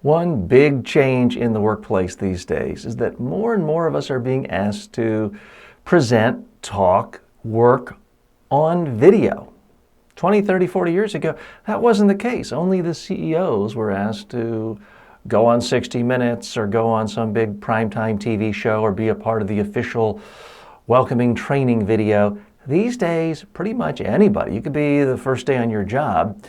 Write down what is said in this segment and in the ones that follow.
One big change in the workplace these days is that more and more of us are being asked to present, talk, work on video. 20, 30, 40 years ago, that wasn't the case. Only the CEOs were asked to go on 60 Minutes or go on some big primetime TV show or be a part of the official welcoming training video. These days, pretty much anybody, you could be the first day on your job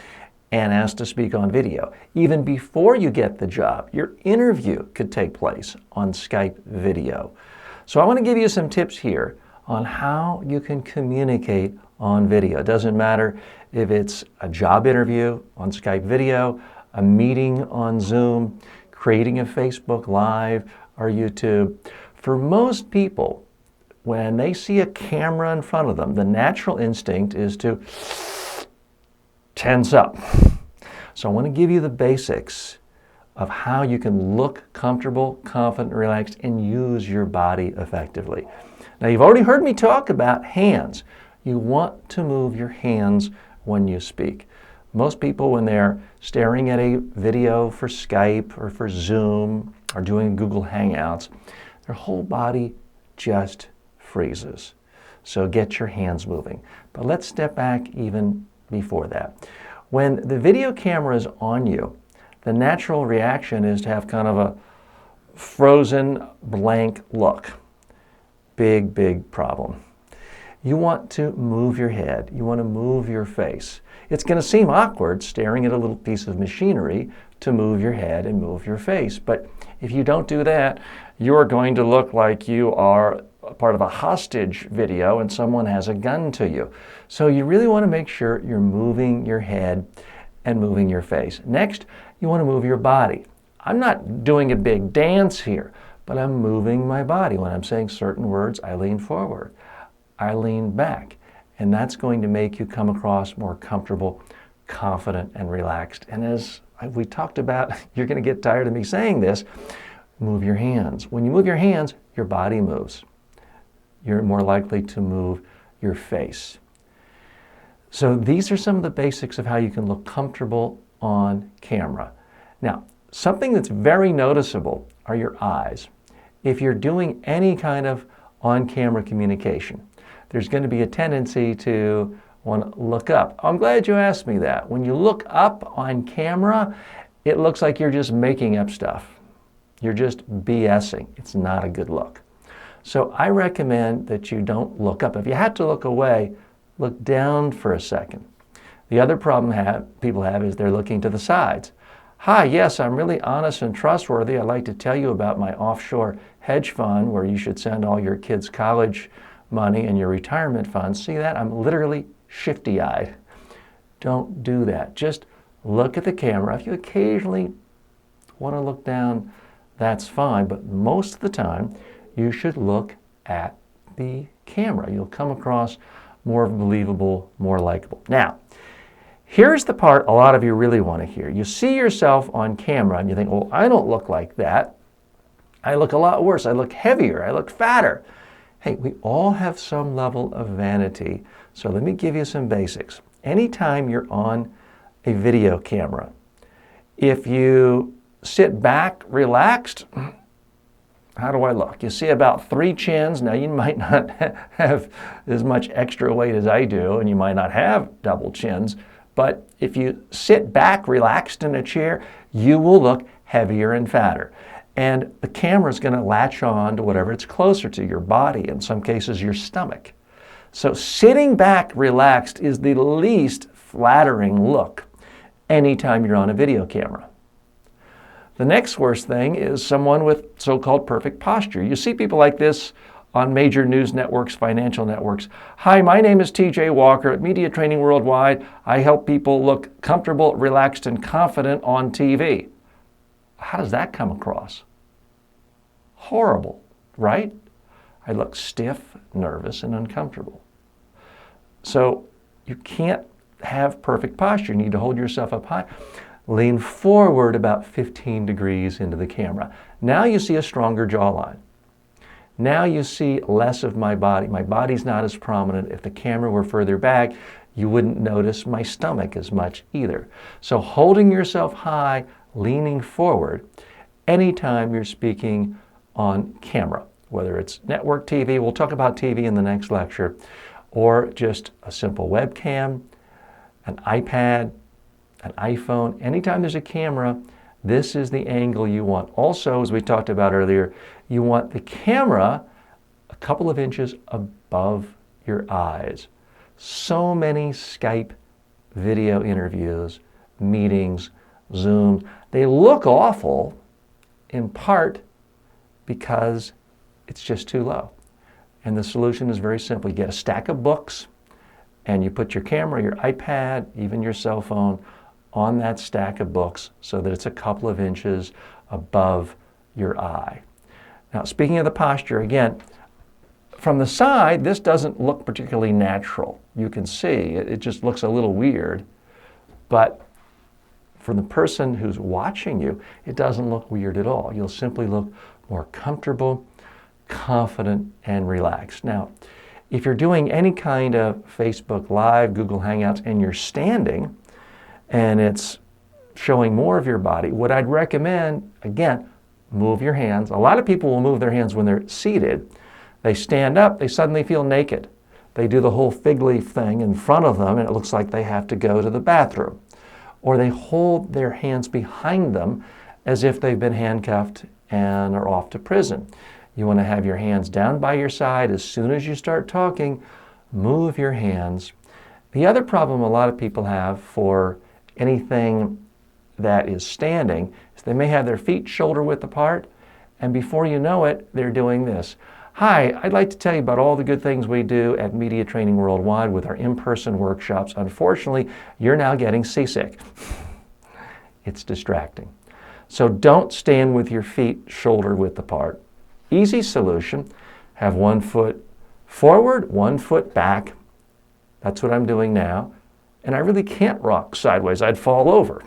and asked to speak on video. Even before you get the job, your interview could take place on Skype video. So I want to give you some tips here on how you can communicate on video. It doesn't matter if it's a job interview on Skype video, a meeting on Zoom, creating a Facebook Live or YouTube. For most people, when they see a camera in front of them, the natural instinct is to tense up. So I want to give you the basics of how you can look comfortable, confident, relaxed, and use your body effectively. Now, you've already heard me talk about hands. You want to move your hands when you speak. Most people, when they're staring at a video for Skype or for Zoom or doing Google Hangouts, their whole body just freezes. So get your hands moving. But let's step back even before that. When the video camera is on you, the natural reaction is to have kind of a frozen, blank look. Big, big problem. You want to move your head. You want to move your face. It's going to seem awkward staring at a little piece of machinery to move your head and move your face. But if you don't do that, you're going to look like you are part of a hostage video and someone has a gun to you. So you really want to make sure you're moving your head and moving your face. Next, you want to move your body. I'm not doing a big dance here, but I'm moving my body. When I'm saying certain words, I lean forward, I lean back, and that's going to make you come across more comfortable, confident, and relaxed. And as we talked about, you're going to get tired of me saying this, move your hands. When you move your hands, your body moves. You're more likely to move your face. So these are some of the basics of how you can look comfortable on camera. Now, something that's very noticeable are your eyes. If you're doing any kind of on-camera communication, there's going to be a tendency to want to look up. I'm glad you asked me that. When you look up on camera, it looks like you're just making up stuff. You're just BSing. It's not a good look. So I recommend that you don't look up. If you have to look away, look down for a second. The other problem people have is they're looking to the sides. Hi, yes, I'm really honest and trustworthy. I'd like to tell you about my offshore hedge fund where you should send all your kids' college money and your retirement funds. See that? I'm literally shifty-eyed. Don't do that. Just look at the camera. If you occasionally want to look down, that's fine, but most of the time, you should look at the camera. You'll come across more believable, more likable. Now, here's the part a lot of you really want to hear. You see yourself on camera and you think, well, I don't look like that. I look a lot worse. I look heavier. I look fatter. Hey, we all have some level of vanity. So let me give you some basics. Anytime you're on a video camera, if you sit back relaxed, how do I look? You see about 3 chins. Now, you might not have as much extra weight as I do, and you might not have double chins, but if you sit back relaxed in a chair, you will look heavier and fatter. And the camera's going to latch on to whatever it's closer to, your body, in some cases your stomach. So sitting back relaxed is the least flattering look anytime you're on a video camera. The next worst thing is someone with so-called perfect posture. You see people like this on major news networks, financial networks. Hi, my name is TJ Walker at Media Training Worldwide. I help people look comfortable, relaxed, and confident on TV. How does that come across? Horrible, right? I look stiff, nervous, and uncomfortable. So you can't have perfect posture. You need to hold yourself up high. Lean forward about 15 degrees into the camera. Now you see a stronger jawline. Now you see less of my body. My body's not as prominent. If the camera were further back, you wouldn't notice my stomach as much either. So holding yourself high, leaning forward anytime you're speaking on camera, whether it's network TV, we'll talk about TV in the next lecture, or just a simple webcam, an iPad, an iPhone. Anytime there's a camera, this is the angle you want. Also, as we talked about earlier, you want the camera a couple of inches above your eyes. So many Skype video interviews, meetings, Zoom, they look awful in part because it's just too low. And the solution is very simple. You get a stack of books and you put your camera, your iPad, even your cell phone on that stack of books so that it's a couple of inches above your eye. Now, speaking of the posture, again, from the side, this doesn't look particularly natural. You can see it just looks a little weird, but for the person who's watching you, it doesn't look weird at all. You'll simply look more comfortable, confident, and relaxed. Now, if you're doing any kind of Facebook Live, Google Hangouts, and you're standing, and it's showing more of your body, what I'd recommend, again, move your hands. A lot of people will move their hands when they're seated. They stand up, they suddenly feel naked. They do the whole fig leaf thing in front of them, and it looks like they have to go to the bathroom. Or they hold their hands behind them as if they've been handcuffed and are off to prison. You want to have your hands down by your side. As soon as you start talking, move your hands. The other problem a lot of people have for anything that is standing is they may have their feet shoulder width apart, and before you know it, they're doing this. Hi, I'd like to tell you about all the good things we do at Media Training Worldwide with our in-person workshops. Unfortunately, you're now getting seasick. It's distracting. So don't stand with your feet shoulder width apart. Easy solution, have 1 foot forward, 1 foot back. That's what I'm doing now. And I really can't rock sideways. I'd fall over.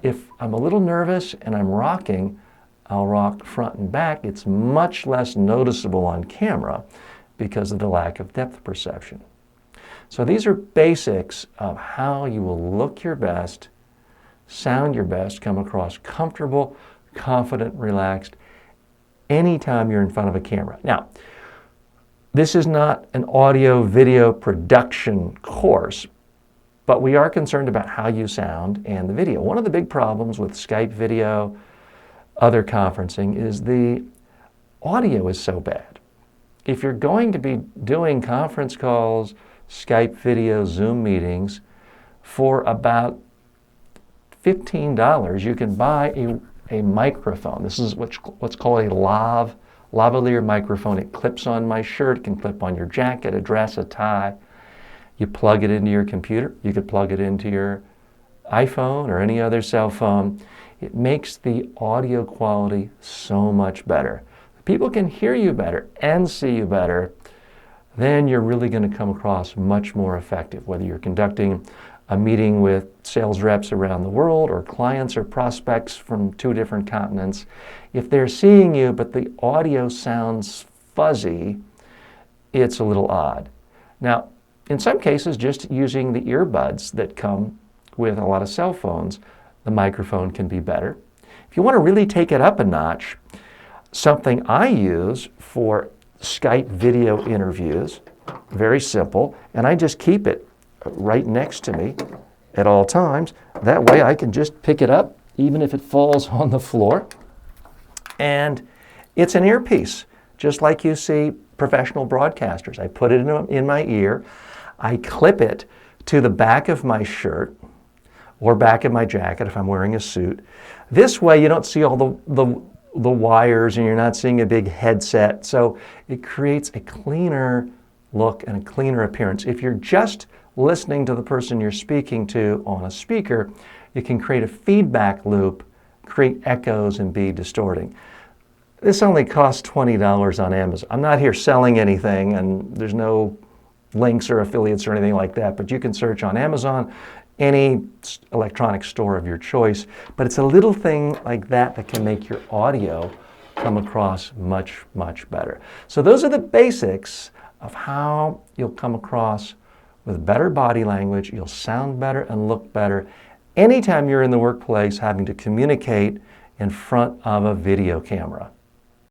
If I'm a little nervous and I'm rocking, I'll rock front and back. It's much less noticeable on camera because of the lack of depth perception. So these are basics of how you will look your best, sound your best, come across comfortable, confident, relaxed anytime you're in front of a camera. Now, this is not an audio video production course, but we are concerned about how you sound and the video. One of the big problems with Skype video, other conferencing, is the audio is so bad. If you're going to be doing conference calls, Skype video, Zoom meetings, for about $15, you can buy a microphone. This is what's called a Lavalier Microphone. It clips on my shirt, it can clip on your jacket, a dress, a tie. You plug it into your computer. You could plug it into your iPhone or any other cell phone. It makes the audio quality so much better. People can hear you better and see you better. Then you're really going to come across much more effective, whether you're conducting a meeting with sales reps around the world or clients or prospects from 2 different continents. If they're seeing you but the audio sounds fuzzy, it's a little odd. Now, in some cases, just using the earbuds that come with a lot of cell phones, the microphone can be better. If you want to really take it up a notch, something I use for Skype video interviews, very simple, and I just keep it right next to me at all times. That way I can just pick it up, even if it falls on the floor. And it's an earpiece, just like you see professional broadcasters. I put it in my ear. I clip it to the back of my shirt or back of my jacket if I'm wearing a suit. This way you don't see all the wires and you're not seeing a big headset. So it creates a cleaner look and a cleaner appearance. If you're just listening to the person you're speaking to on a speaker, you can create a feedback loop, create echoes, and be distorting. This only costs $20 on Amazon. I'm not here selling anything, and there's no links or affiliates or anything like that, but you can search on Amazon, any electronic store of your choice. But it's a little thing like that that can make your audio come across much, much better. So those are the basics of how you'll come across with better body language, you'll sound better and look better anytime you're in the workplace having to communicate in front of a video camera.